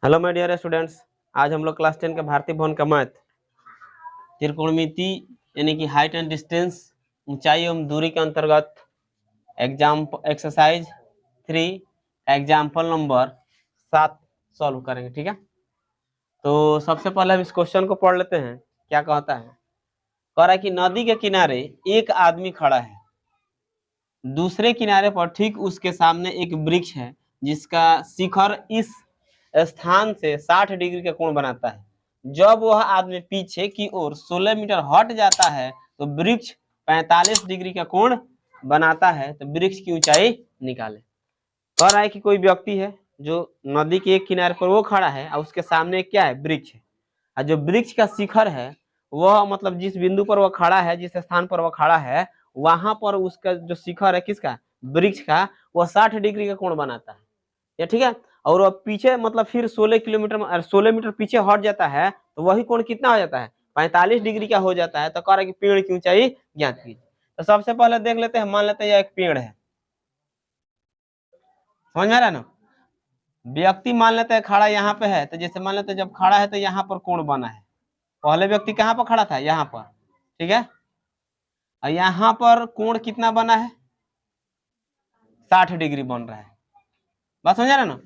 Hello my dear students. आज हम लोग क्लास 10 के भारतीय भवन का मैथ त्रिकोणमिति यानी कि हाइट एंड डिस्टेंस ऊंचाई एवं दूरी के अंतर्गत एक्सरसाइज 3 एग्जाम्पल नंबर 7 सॉल्व करेंगे। ठीक है, तो सबसे पहले हम इस क्वेश्चन को पढ़ लेते हैं। क्या कहता है? कह रहा है कि नदी के किनारे एक आदमी खड़ा है, दूसरे किनारे पर ठीक उसके सामने एक वृक्ष है जिसका शिखर इस स्थान से 60 डिग्री का कोण बनाता है। जब वह आदमी पीछे की ओर 16 मीटर हट जाता है तो वृक्ष 45 डिग्री का कोण बनाता है, तो वृक्ष की ऊंचाई निकाले। कह रहा है कि कोई व्यक्ति है जो नदी के एक किनारे पर वो खड़ा है और उसके सामने क्या है? वृक्ष है। और जो वृक्ष का शिखर है वह मतलब जिस बिंदु पर वह खड़ा है, जिस स्थान पर वह खड़ा है, वहां पर उसका जो शिखर है किसका? वृक्ष का, वह 60 डिग्री का कोण बनाता है। या ठीक है, और वह पीछे मतलब फिर 16 मीटर पीछे हट जाता है तो वही कोण कितना हो जाता है? 45 डिग्री का हो जाता है। तो कह रहा है कि पेड़ की ऊंचाई ज्ञात कीजिए। तो सबसे पहले देख लेते हैं, मान लेते हैं यह एक पेड़ है। समझ में आ रहा है ना? व्यक्ति मान लेते हैं खड़ा यहाँ पे है, तो जैसे मान लेते हैं जब खड़ा है तो यहाँ पर कोण बना है। पहले व्यक्ति कहाँ पर खड़ा था? यहाँ पर। ठीक है, और यहाँ पर कोण कितना बना है? 60 डिग्री बन रहा है। बात समझ रहा ना?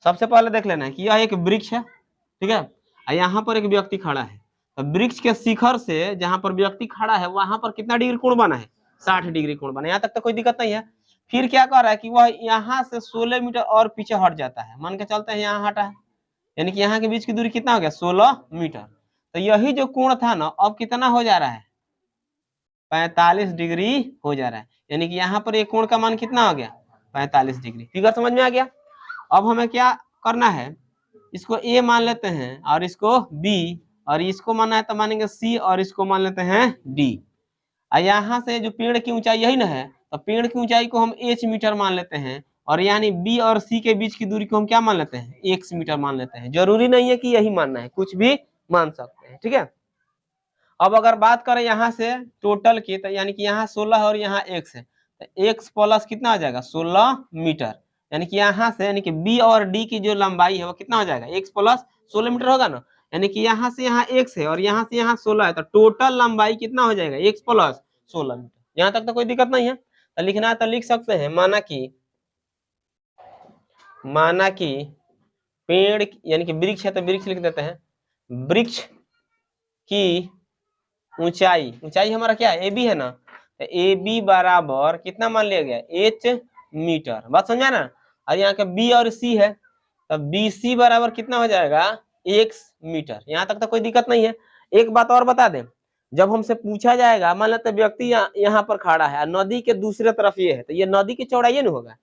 सबसे पहले देख लेना है कि यह एक वृक्ष है। ठीक है, और यहाँ पर एक व्यक्ति खड़ा है। तो वृक्ष के शिखर से जहां पर व्यक्ति खड़ा है वहां पर कितना डिग्री कोण बना है? 60 डिग्री कोण बना है। यहाँ तक तो कोई दिक्कत नहीं है। फिर क्या कर रहा है कि वह यहाँ से 16 मीटर और पीछे हट जाता है। मान के चलते हैं यहाँ हटा है, यानी कि यहाँ के बीच की दूरी कितना हो गया? 16 मीटर। तो यही जो कोण था ना, अब कितना हो जा रहा है? 45 डिग्री हो जा रहा है। यानी कि यहाँ पर एक कोण का मान कितना हो गया? 45 डिग्री। फिगर समझ में आ गया? अब हमें क्या करना है, इसको ए मान लेते हैं और इसको बी, और इसको मानना है तो मानेंगे सी, और इसको मान लेते हैं डी। और यहाँ से जो पेड़ की ऊंचाई यही ना है, तो पेड़ की ऊंचाई को हम एच मीटर मान लेते हैं, और यानी बी और सी के बीच की दूरी को हम क्या मान लेते हैं? एक्स मीटर मान लेते हैं। जरूरी नहीं है कि यही मानना है, कुछ भी मान सकते हैं। ठीक है, अब अगर बात करें यहाँ से टोटल की, तो यानी कि यहाँ 16 और यहाँ x है, तो x प्लस कितना हो जाएगा? 16 मीटर। यानी कि यहाँ से यानी कि b और d की जो लंबाई है वो कितना हो जाएगा? x प्लस 16 मीटर होगा ना। यानी कि यहाँ से यहाँ x है और यहाँ से यहाँ 16 है, तो टोटल लंबाई कितना हो जाएगा? x plus 16 metre. यहाँ तक तो कोई दिक्कत नहीं है। तो लिखना है तो लिख सकते हैं, माना कि पेड़ यानी कि वृक्ष है तो वृक्ष लिख देते हैं। वृक्ष की ऊंचाई हमारा क्या है? ए बी है ना, तो ए बी बराबर कितना मान लिया गया? H metre. बात समझा ना? और यहाँ का बी और सी है, तो बी सी बराबर कितना हो जाएगा? X metre. यहाँ तक तो कोई दिक्कत नहीं है। एक बात और बता दें, जब हमसे पूछा जाएगा, मान लेते व्यक्ति यहाँ पर खड़ा है, नदी के दूसरे तरफ ये है, तो ये नदी की चौड़ाई नहीं होगा।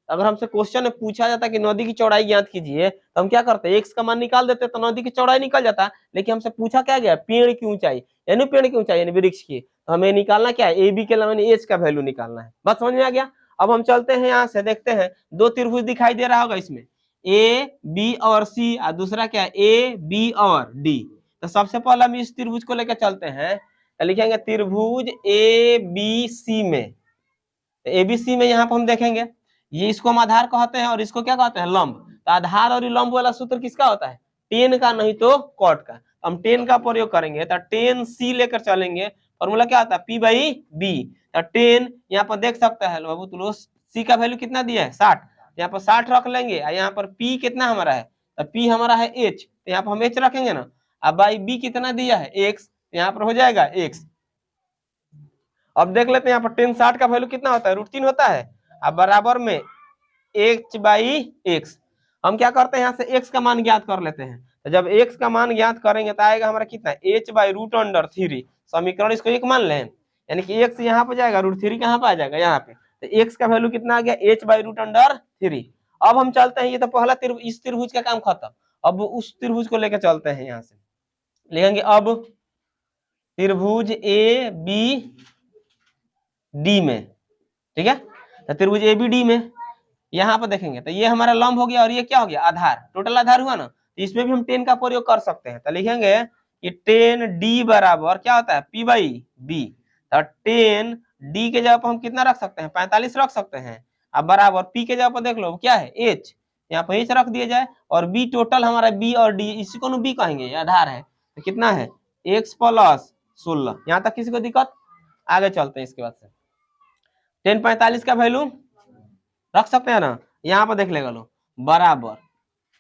अगर हमसे क्वेश्चन में पूछा जाता कि नदी की चौड़ाई ज्ञात कीजिए, तो हम क्या करते? एक्स का मान निकाल देते तो नदी की चौड़ाई निकल जाता। लेकिन हमसे पूछा क्या गया? पेड़ की ऊंचाई, यानी पेड़ की ऊंचाई यानी वृक्ष की। तो हमें निकालना क्या है? ए बी के यानी एच का वैल्यू निकालना है। बात समझ में आ गया? अब हम चलते हैं यहाँ से, देखते हैं दो त्रिभुज दिखाई दे रहा होगा इसमें, ए बी और सी, और दूसरा क्या है? ए बी और डी। तो सबसे पहले हम इस त्रिभुज को लेकर चलते हैं, तो लिखेंगे त्रिभुज ए बी सी में। एबीसी में यहाँ पर हम देखेंगे, ये इसको हम आधार कहते हैं और इसको क्या कहते हैं? लंब। तो आधार और लंब वाला सूत्र किसका होता है? टेन का, नहीं तो कॉट का। हम टेन का प्रयोग करेंगे, तो टेन सी लेकर चलेंगे। फॉर्मूला क्या होता है? P by B. तो टेन यहाँ पर देख सकते हैं बाबू, तो सी का वैल्यू कितना दिया है? 60। यहाँ पर 60 रख लेंगे, और यहाँ पर पी कितना हमारा है? तो पी हमारा है एच, तो यहाँ पर हम एच रखेंगे ना। अब बाई बी कितना दिया है? एक्स, यहाँ पर हो जाएगा एक्स। अब देख लेते हैं यहाँ पर टेन 60 का वैल्यू कितना होता है? √3 होता है। अब बराबर में एच बाई एक्स। हम क्या करते हैं? यहाँ से एक्स का मान ज्ञात कर लेते हैं। तो जब एक्स का मान ज्ञात करेंगे तो आएगा हमारा कितना? H by √3। समीकरण इसको एक मान लें, यानी कि एक्स यहाँ पे जाएगा, √3 कहाँ पे आ जाएगा? यहाँ पे। तो एक्स का वैल्यू कितना आ गया? H by √3। अब हम चलते हैं, ये तो पहला इस त्रिभुज का काम खत्म। अब उस त्रिभुज को लेकर चलते हैं, यहाँ से लिखेंगे अब त्रिभुज ए बी डी में। ठीक है, तो त्रिभुज ए बी डी में यहाँ पर देखेंगे तो ये हमारा लंब हो गया और ये क्या हो गया? आधार। टोटल आधार हुआ ना, तो इसमें भी हम 10 का प्रयोग कर सकते हैं। तो लिखेंगे कि 10 डी बराबर क्या होता है? P by B. तो 10 डी के जगह पर हम कितना रख सकते हैं? 45 रख सकते हैं। अब बराबर पी के जगह पर देख लो क्या है? एच, यहाँ पर एच रख दिया जाए, और बी टोटल हमारा बी और डी, इसी को बी कहेंगे, आधार है, तो कितना है x प्लस 16। यहाँ तक किसी को दिक्कत? आगे चलते हैं। इसके बाद से 1045 का वैल्यू रख सकते हैं ना, यहाँ पर देख लेगा लो, बराबर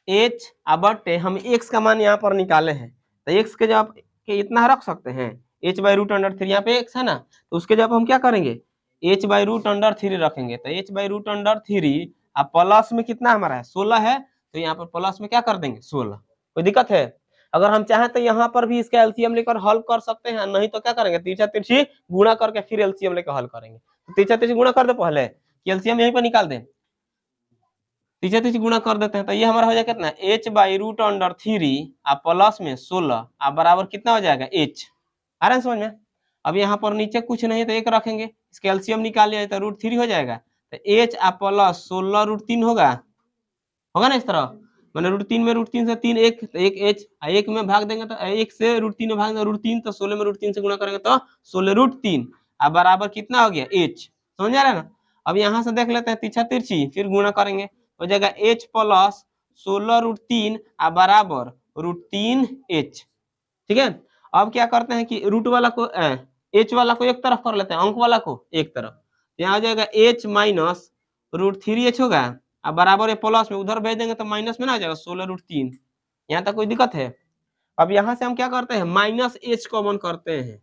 h बटे हम x का मान यहाँ पर निकाले हैं, तो x के जब के इतना रख सकते हैं, h बाई रूट अंडर 3, यहाँ पे x है ना, तो उसके जब हम क्या करेंगे, h बाई रूट अंडर 3 रखेंगे, तो h बाई रूट अंडर 3 अब प्लस में कितना हमारा है 16 है, तो यहाँ पर प्लस में क्या कर देंगे 16। कोई दिक्कत है? अगर हम चाहें तो यहाँ पर भी इसका एलसीएम लेकर हल कर सकते हैं, नहीं तो क्या करेंगे, तिरछा तिरछी गुणा करके फिर एलसीएम लेकर हल करेंगे। तो तिरछा तिरछी गुणा कर दे पहले, कि एलसीएम यहीं पर निकाल दें, तिरछा तिरछी गुणा कर देते हैं, तो ये हमारा हो जाएगा कितना, h by root under 3 plus में 16 बराबर कितना हो जाएगा h। आ रहा है समझ में? अब यहाँ पर नीचे कुछ नहीं तो एक रखेंगे, इसके एलसीएम निकाल लिया तो रूट 3 हो जाएगा, तो h प्लस 16 रूट 3 होगा ना इस तरह, मैंने रूट 3 में रूट 3 से 3 एक, तो एक h, एक में भाग देंगे तो एक से रूट 3 में भाग देंगे रूट 3, तो 16 में रूट 3 से गुणा करेंगे तो 16 रूट 3 बराबर कितना हो गया h। समझ आ रहा है ना? अब यहाँ से देख लेते हैं तिरछा तिरछी, फिर गुणा करेंगे, हो जाएगा h प्लस 16 रूट 3 बराबर रूट 3 h। ठीक है, अब क्या करते हैं कि रूट वाला को h वाला को एक तरफ कर लेते हैं, अंक वाला को एक तरफ, यहाँ हो जाएगा h माइनस रूट 3h होगा, अब बराबर ये प्लस में उधर भेज देंगे तो माइनस में ना आ जाएगा 16 रूट 3। यहाँ तक कोई दिक्कत है? अब यहाँ से हम क्या करते हैं, माइनस h कॉमन करते हैं,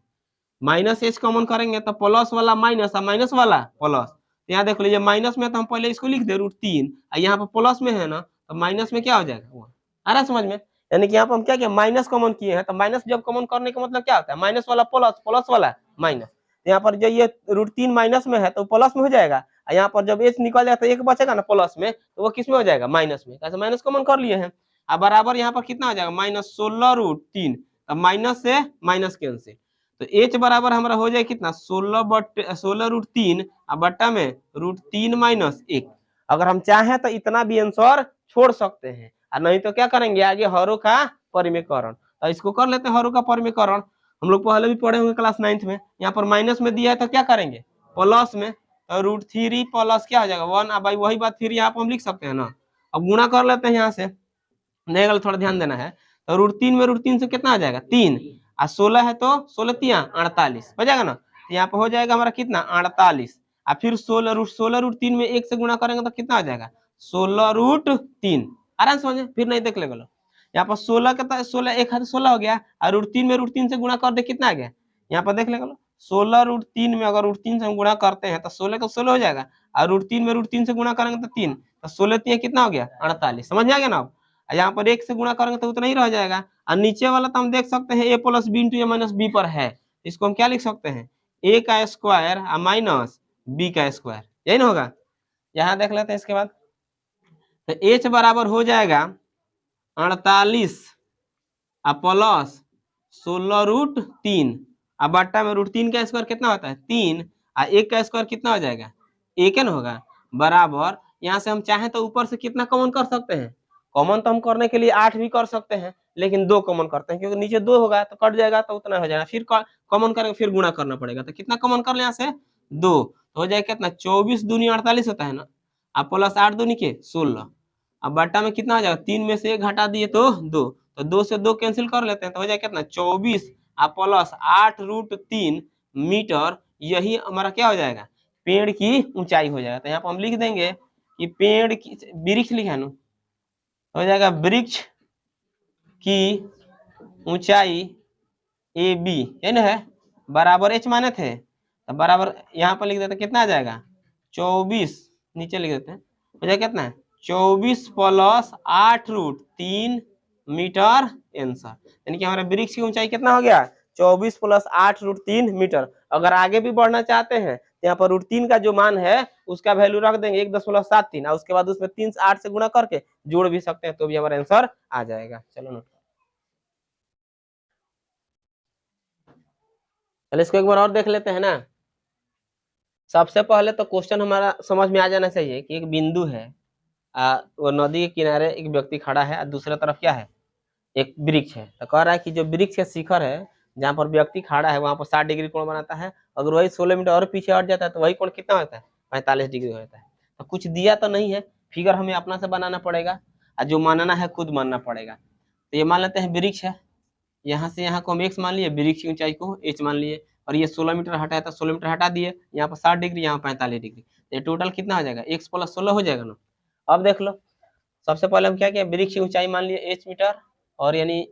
माइनस h कॉमन करेंगे तो प्लस वाला माइनस और माइनस वाला प्लस, यहाँ देख लीजिए माइनस में तो हम पहले इसको लिख दे रूट 3, यहाँ पर प्लस में है ना, तो माइनस में क्या हो जाएगा 1। आ रहा है समझ में? यानी कि यहाँ पर हम क्या किया, माइनस कॉमन किए हैं, तो माइनस जब कॉमन करने का मतलब क्या होता है, माइनस वाला प्लस, प्लस वाला माइनस, यहाँ पर जो ये रूट 3 माइनस में है तो प्लस में हो जाएगा, यहाँ पर जब h निकल जाए तो एक बचेगा ना प्लस में, तो वो किस में हो जाएगा, माइनस में, कैसे माइनस कॉमन कर लिए हैं। अब बराबर यहाँ पर कितना हो जाएगा, माइनस 16 रूट 3, अब माइनस से माइनस कैंसिल, तो h बराबर हमारा हो जाए कितना 16 रूट 3 बट्टा में रूट 3 माइनस 1। अगर हम चाहें तो इतना भी आंसर छोड़ सकते हैं, और नहीं तो क्या करेंगे आगे हरों का परिमेयकरण, तो इसको कर लेते हैं हरों का परिमेयकरण, हम लोग पहले भी पढ़े होंगे क्लास 9th में। यहाँ पर माइनस में दिया है तो क्या करेंगे प्लस में, तो रूट 3 प्लस क्या हो जाएगा 1, अब भाई वही बात फिर यहाँ पर हम लिख सकते हैं ना। अब गुणा कर लेते हैं यहाँ से, नहीं थोड़ा ध्यान देना है, तो रूट 3 में रूट 3 से कितना आ जाएगा 3, और 16 है तो 16 3 48 हो जाएगा ना, तो यहाँ पर हो जाएगा हमारा कितना 48, और फिर 16 रूट 3 में 1 से गुणा करेंगे तो कितना आ जाएगा 16 रूट 3। आराम से समझे, फिर नहीं देख लेगा लो, यहाँ पर 16 का 16 एक हाथ 16 हो गया, और रूट 3 में रूट 3 से गुणा कर दे कितना आ गया, यहाँ पर देख लेगा लो 16 रूट 3 में अगर रूट 3 से हम गुणा करते हैं तो 16 का 16 हो जाएगा, और रूट 3 में रूट 3 से गुणा करेंगे तो 3, तो 16 3 कितना हो गया 48। समझ में आ गया ना? अब यहाँ पर 1 से गुणा करेंगे तो उतना ही रह जाएगा, और नीचे वाला तो हम देख सकते हैं a plus B into A minus B पर है, इसको हम क्या लिख सकते हैं a का स्क्वायर माइनस b का स्क्वायर, यही ना होगा। यहाँ देख लेते हैं इसके बाद, तो h बराबर हो जाएगा 48 प्लस 16 रूट 3 बट्टा में रूट 3 का स्क्वायर कितना होता है 3, और 1 का स्क्वायर कितना हो जाएगा 1 ना होगा, बराबर यहाँ से हम चाहें तो ऊपर से कितना कॉमन कर सकते हैं, कॉमन तो हम करने के लिए 8 भी कर सकते हैं, लेकिन 2 कॉमन करते हैं क्योंकि नीचे 2 होगा तो कट जाएगा, तो उतना हो जाएगा, फिर कॉमन करेंगे फिर गुणा करना पड़ेगा, तो कितना कॉमन कर ले यहाँ से 2, तो हो जाएगा कितना 24 दूनी 48 होता है ना, अब प्लस 8 दूनी के 16, अब बट्टा में कितना आ जाएगा 3 में से 1 घटा दिए तो 2, तो 2 से 2 कैंसिल कर लेते हैं, तो हो जाएगा कितना 24 प्लस 8 रूट 3 मीटर, यही हमारा क्या हो जाएगा पेड़ की ऊंचाई हो जाएगा। तो यहाँ पर हम लिख देंगे कि पेड़ की वृक्ष लिखा है, हो जाएगा वृक्ष की ऊंचाई ए बी है ना, है बराबर h माने थे, तो बराबर यहाँ पर लिख देते हैं कितना आ जाएगा 24, नीचे लिख देते हैं हो जाएगा कितना है 24 प्लस 8 रूट 3 मीटर आंसर, यानी कि हमारा वृक्ष की ऊंचाई कितना हो गया 24 प्लस 8 रूट 3 मीटर। अगर आगे भी बढ़ना चाहते हैं तो यहाँ पर रूट 3 का जो मान है उसका वैल्यू रख देंगे 1.73, और उसके बाद उसमें 3 से 8 से गुणा करके जोड़ भी सकते हैं, तो भी हमारा आंसर आ जाएगा। चलो नोट, चलो इसको एक बार और देख लेते हैं ना। सबसे पहले तो क्वेश्चन हमारा समझ में आ जाना चाहिए कि एक बिंदु है, वो नदी के किनारे एक व्यक्ति खड़ा है, और दूसरे तरफ क्या है एक वृक्ष है, तो कह रहा है कि जो वृक्ष का शिखर है जहाँ पर व्यक्ति खड़ा है वहां पर 60 डिग्री कोण बनाता है, अगर वही 16 मीटर और पीछे हट जाता है तो वही कोण कितना होता है 45 डिग्री होता है। तो कुछ दिया तो नहीं है, फिगर हमें अपना से बनाना पड़ेगा और जो मानना है खुद मानना पड़ेगा। तो ये मान लेते हैं वृक्ष है, यहाँ से यहाँ को हम x मान लिए, वृक्ष की ऊंचाई को h मान लिए, और ये 16 मीटर हटाया था, 16 मीटर हटा दिए, यहाँ पर 60 डिग्री, यहाँ 45 डिग्री, ये टोटल कितना हो जाएगा, x + 16 हो जाएगा ना। अब देख लो, सबसे पहले हम क्या किया, वृक्ष की ऊंचाई मान लिए h मीटर, और यानी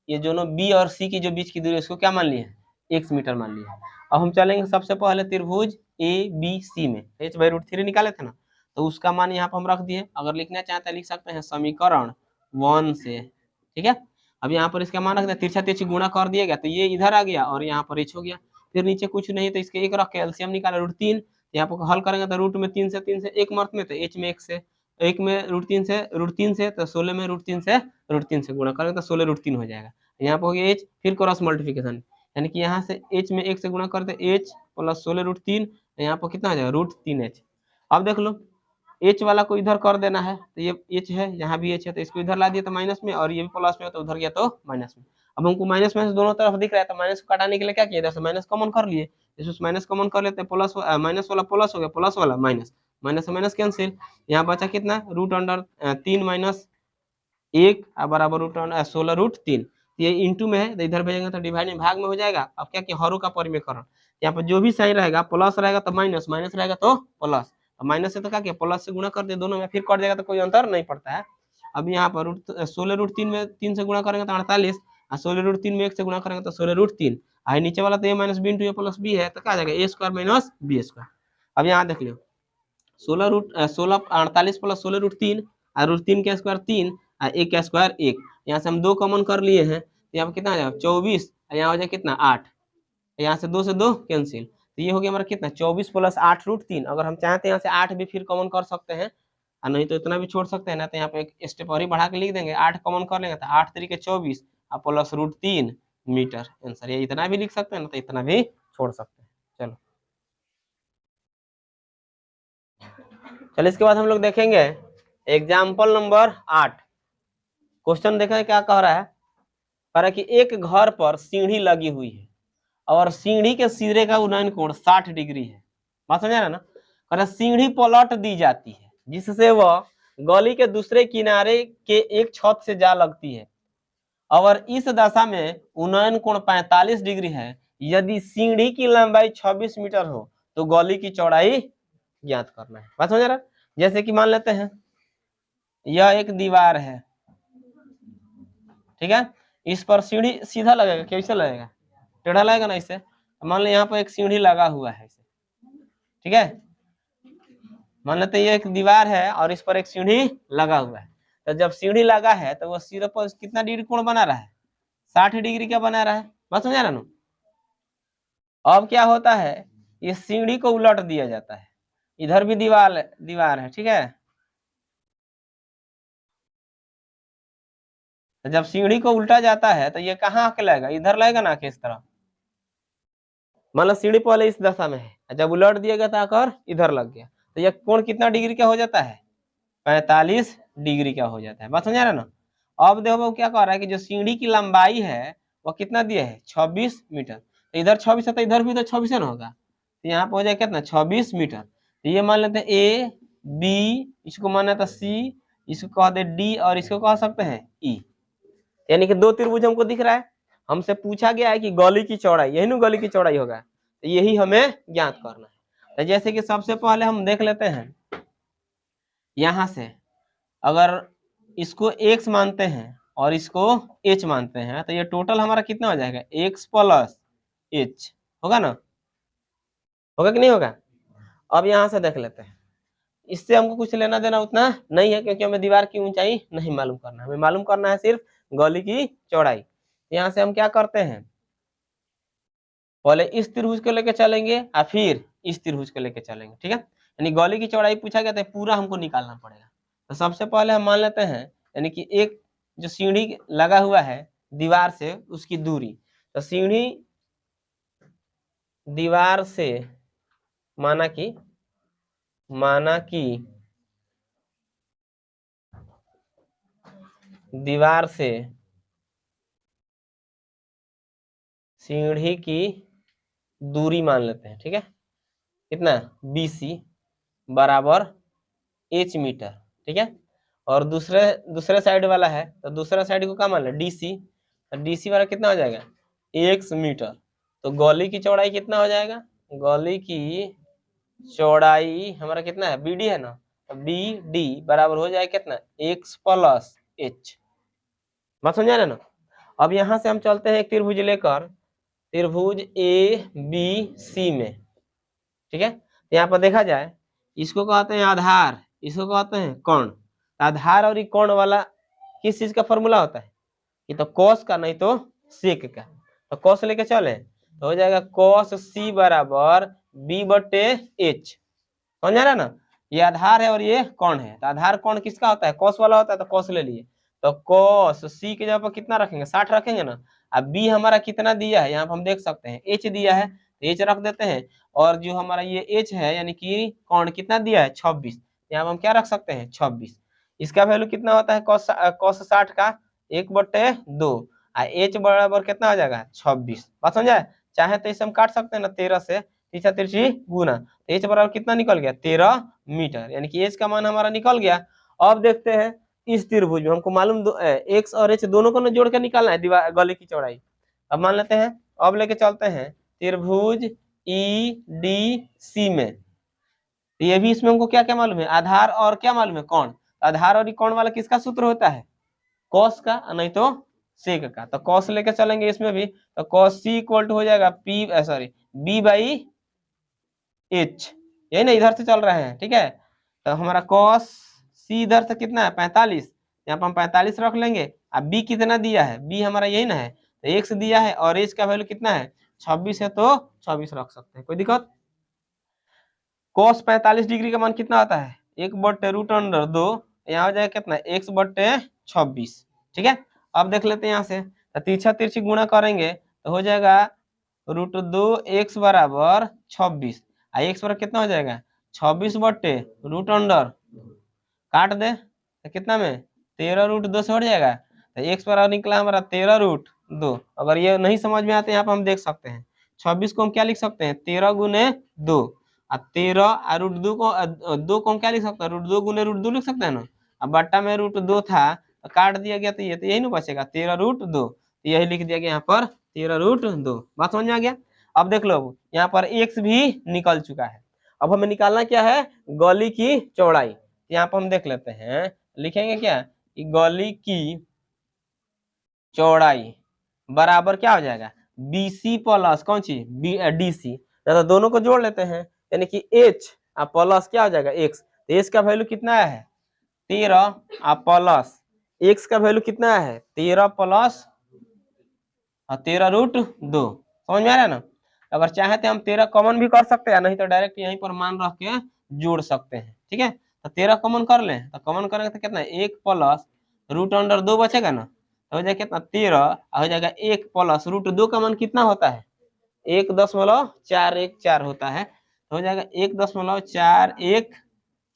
ये दोनों b और c की जो बीच की दूरी है उसको क्या मान लिए, x मीटर मान लिया। अब हम चलेंगे सबसे पहले त्रिभुज ABC में h/√3 निकाले थे ना, तो उसका मान यहाँ पर हम रख दिए। अगर लिखना चाहते हैं लिख सकते हैं समीकरण 1 से, ठीक है। अब यहाँ पर इसका मान रख दिया, तिरछा तिरछी गुणा कर दिएगा तो ये इधर आ गया और यहाँ पर h हो गया, फिर नीचे कुछ नहीं तो इसके एक रख के एलसीएम निकाला √3, यहाँ पर हल करेंगे तो रूट में 3 से एक मर्त में, तो h में 1 से, एक में √3 से तो 16 में √3 से गुणा करेंगे तो 16 √3 हो जाएगा। यहाँ पर हो गया h, फिर क्रॉस मल्टीप्लिकेशन, यानी कि यहाँ से h में 1 से गुणा करते h + 16 √3, यहाँ पर कितना हो जाएगा √3h। अब देख लो h वाला को इधर कर देना है, तो ये h है, यहाँ भी h है, तो इसको इधर ला दिया तो माइनस में, और ये भी प्लस में तो उधर गया तो माइनस में। अब हमको माइनस माइनस दोनों तरफ दिख रहा है, तो माइनस को हटाने के लिए क्या किया, इधर से माइनस कॉमन कर लिए, इसमें माइनस कॉमन कर लेते हैं, प्लस माइनस वाला प्लस हो गया, प्लस वाला माइनस, माइनस से माइनस कैंसिल, यहाँ बचा कितना √3 - 1 बराबर √16 √3, ये इंटू में है तो इधर भेजेंगे तो डिवाइड में भाग में हो जाएगा। अब क्या कि हरों का परिमेयकरण, यहाँ पर जो भी साइन रहेगा प्लस रहेगा तो माइनस, माइनस रहेगा तो प्लस, माइनस से तो क्या किया प्लस से गुणा कर दिया, दोनों में फिर कट जाएगा तो कोई अंतर नहीं पड़ता है। अब यहाँ पर 16 √3 में 3 से गुणा करेंगे तो 48, और 16 √3 में 1 से गुणा करेंगे तो 16 √3, आई नीचे वाला तो a - b × a + b है, तो क्या आ जाएगा a² - b²। अब यहाँ देख लो 48 + 16 √3, और √3 का स्क्वायर 3 और 1 का स्क्वायर 1, यहाँ से हम 2 कॉमन कर लिए हैं, तो यहाँ पर कितना आ जाएगा 24, यहाँ हो जाएगा कितना 8, यहाँ से 2 से 2 कैंसिल, तो ये हो गया हमारा कितना 24 + 8 √3। अगर हम चाहते हैं यहाँ से 8 भी फिर कॉमन कर सकते हैं, और नहीं तो इतना भी छोड़ सकते हैं ना, तो यहाँ पे एक स्टेप और ही बढ़ा के लिख देंगे, 8 कॉमन कर लेंगे तो 8 3 = 24 और प्लस √3 मीटर आंसर। ये इतना भी लिख सकते हैं ना, तो इतना भी छोड़ सकते हैं। चलो इसके बाद हम लोग देखेंगे एग्जाम्पल नंबर 8। क्वेश्चन देखें क्या कह रहा है, कह रहा है कि एक घर पर सीढ़ी लगी हुई है और सीढ़ी के सिरे का उन्नयन कोण 60 डिग्री है। बात समझ रहा है ना, कह रहा है सीढ़ी पलट दी जाती है जिससे वह गली के दूसरे किनारे के एक छत से जा लगती है, और इस दशा में उन्नयन कोण 45 डिग्री है। यदि सीढ़ी की लंबाई 26 मीटर हो तो गली की चौड़ाई ज्ञात करना है। बात समझ रहा है, जैसे कि मान लेते हैं यह एक दीवार है, ठीक है, इस पर सीढ़ी सीधा लगेगा, कैसे लगेगा, टेढ़ा लगेगा ना इसे। मान लो यहाँ पर एक सीढ़ी लगा हुआ है इसे, ठीक है, मान लेते ये एक दीवार है और इस पर एक सीढ़ी लगा हुआ है, तो जब सीढ़ी लगा है तो वो सिरे पर कितना डिग्री कोण बना रहा है, 60 डिग्री का बना रहा है। बात समझा रहा ना। अब क्या होता है, ये सीढ़ी को उलट दिया जाता है, इधर भी दीवार है, ठीक है, तो जब सीढ़ी को उल्टा जाता है तो ये कहाँ आके लगेगा, इधर लगेगा ना, किस तरह, मतलब सीढ़ी पहले इस दशा में है, जब उलट दिया गया तो आकर इधर लग गया, तो ये कोण कितना डिग्री का हो जाता है, 45 डिग्री का हो जाता है। बात समझा रहे ना। अब देखो क्या कह रहा है कि जो सीढ़ी की लंबाई है वो कितना दिया है 26 मीटर, तो इधर 26 है तो इधर भी तो 26 है ना होगा, तो यहाँ पे हो जाएगा कितना 26 मीटर। तो ये मान लेते हैं ए बी, इसको माना था सी, इसको कह दे डी, और इसको कह सकते हैं ई, यानी कि 2 त्रिभुज हमको दिख रहा है। हमसे पूछा गया है कि गली की चौड़ाई, यही ना गली की चौड़ाई होगा, तो यही हमें ज्ञात करना है। तो जैसे कि सबसे पहले हम देख लेते हैं, यहां से अगर इसको x मानते हैं और इसको h मानते हैं, तो ये टोटल हमारा कितना हो जाएगा x + h, होगा ना, होगा कि नहीं होगा। अब यहां से देख लेते हैं, इससे हमको कुछ लेना देना उतना नहीं है, क्योंकि हमें दीवार की ऊंचाई नहीं मालूम करना, हमें मालूम करना है सिर्फ गली की चौड़ाई। यहाँ से हम क्या करते हैं, पहले इस त्रिभुज को लेके चलेंगे और फिर इस त्रिभुज को लेके चलेंगे, ठीक है, यानी गली की चौड़ाई पूछा गया तो पूरा हमको निकालना पड़ेगा। तो सबसे पहले हम मान लेते हैं, यानी कि एक जो सीढ़ी लगा हुआ है दीवार से उसकी दूरी, तो सीढ़ी दीवार से माना कि दीवार से सीढ़ी की दूरी मान लेते हैं, ठीक है, कितना BC बराबर h मीटर, ठीक है। और दूसरे दूसरे साइड वाला है तो दूसरा साइड को क्या मान ले DC, तो DC वाला कितना हो जाएगा x मीटर। तो गली की चौड़ाई कितना हो जाएगा, गली की चौड़ाई हमारा कितना है BD है ना, तो BD बराबर हो जाएगा कितना x प्लस h। बात समझ आ रहा है ना। अब यहाँ से हम चलते हैं एक त्रिभुज लेकर, त्रिभुज ABC में, ठीक है। यहाँ पर देखा जाए इसको कहते हैं आधार, इसको कहते हैं कोण। आधार और कोण वाला किस चीज का फॉर्मूला होता है, ये तो कॉस का नहीं तो सेक का। तो कॉस लेके चले तो हो जाएगा कॉस C बराबर B/H। समझ आ रहा है ना। ये आधार है और ये कोण है, तो आधार कोण किसका होता है, कॉस वाला होता है, तो कॉस ले लिए। तो कॉस C के जगह पर कितना रखेंगे 60 रखेंगे ना। अब B हमारा कितना दिया है यहाँ पर हम देख सकते हैं H दिया है, तो H रख देते हैं। और जो हमारा ये H है यानी कि कोण कितना दिया है 26, यहाँ पर हम क्या रख सकते हैं 26। इसका वैल्यू कितना होता है कॉस 60 का 1/2, H बराबर कितना हो जाएगा 26। बात समझा। चाहे तो इसे हम काट सकते हैं ना 13 से, तीसरा तिरछी गुना, तो H बराबर कितना निकल गया 13 मीटर, यानी कि H का मान हमारा निकल गया। अब देखते हैं इस त्रिभुज में हमको मालूम X और H दोनों को जोड़ कर निकालना है दीवार गले की चौड़ाई। अब मान लेते हैं, अब लेके चलते हैं त्रिभुज EDC में। ये भी इसमें हमको क्या क्या मालूम है, आधार और क्या मालूम है कोण। आधार और कोण वाला किसका सूत्र होता है कॉस का, नहीं तो सेक का। तो कॉस लेके चलेंगे इसमें भी, तो कॉस C इक्वल हो जाएगा B/H, यही ना इधर से चल रहे हैं, ठीक है। तो हमारा कॉस C इधर से कितना है 45, यहाँ पर हम 45 रख लेंगे। अब B कितना दिया है, B हमारा यही ना है, तो X दिया है और H का वैल्यू कितना है 26 है, तो 26 रख सकते हैं, कोई दिक्कत। कॉस 45 डिग्री का मान कितना आता है 1/√2, यहाँ हो जाएगा कितना x/26, ठीक है। अब देख लेते हैं यहाँ से, तो तिरछा तिरछी गुणा करेंगे तो हो जाएगा √2x बराबर 26, x बराबर कितना हो जाएगा 26/√2, काट दे तो कितना में 13√2 से हट जाएगा, तो x बराबर निकला हमारा 13√2। अगर ये नहीं समझ में आते यहाँ पर हम देख सकते हैं 26 को हम क्या लिख सकते हैं 13 गुने 2, और 13 और √2 को 2 को हम क्या लिख सकते हैं √2 गुने √2 लिख सकते हैं ना। अब बट्टा में √2 था तो काट दिया गया, तो ये तो यही ना बचेगा 13√2, यही लिख दिया गया यहाँ पर 13√2। बात समझ में आ गया। अब देख लो यहाँ पर x भी निकल चुका है। अब हमें निकालना क्या है गली की चौड़ाई। यहाँ पर हम देख लेते हैं, लिखेंगे क्या कि गली की चौड़ाई बराबर क्या हो जाएगा BC प्लस कौन सी DC, तो दोनों को जोड़ लेते हैं, यानी कि H प्लस क्या हो जाएगा X। तो H का वैल्यू कितना है 13 प्लस X का वैल्यू कितना है 13 प्लस 13√2। समझ में आ रहा है ना। अगर चाहे तो हम 13 कॉमन भी कर सकते हैं, नहीं तो डायरेक्ट यहीं पर मान रख के जोड़ सकते हैं, ठीक है। तो 13 कॉमन कर लें, तो कॉमन करेंगे तो कितना 1 प्लस √2 बचेगा ना, तो हो जाएगा कितना 13, हो जाएगा 1 प्लस √2 का मान कितना होता है 1.414 होता है, तो हो जाएगा 1.414,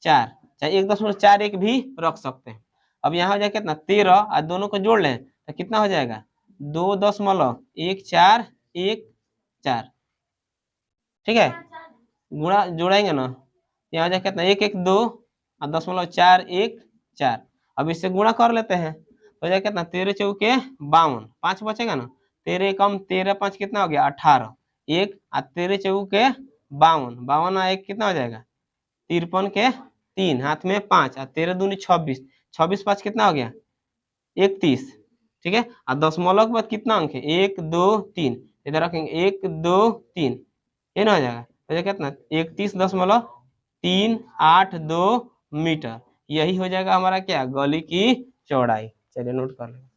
चाहे 1.41 भी रख सकते हैं। अब यहाँ हो जाएगा कितना 13 और दोनों को जोड़ लें तो कितना हो जाएगा 2.1414, ठीक है। गुणा जोड़ेंगे ना, यहाँ हो जाएगा कितना 112 और 0.414। अब इससे गुणा कर लेते हैं, हो जाएगा कितना 13 चौके 52, 5 बचेगा ना, 13 कम 13 5 कितना हो गया 18, 1 और 13 चौके 52, 52 और 1 कितना हो जाएगा 53 के 3, हाथ में 5 और 13 दूनी 26, 26 5 कितना हो गया 31, ठीक है। और दशमलव के बाद कितना अंक है 1 2 3, इधर रखेंगे 1 2 3, ये ना हो जाएगा, हो जाएगा कितना 31.382 मीटर। यही हो जाएगा हमारा क्या गली की चौड़ाई। चलिए नोट कर लें।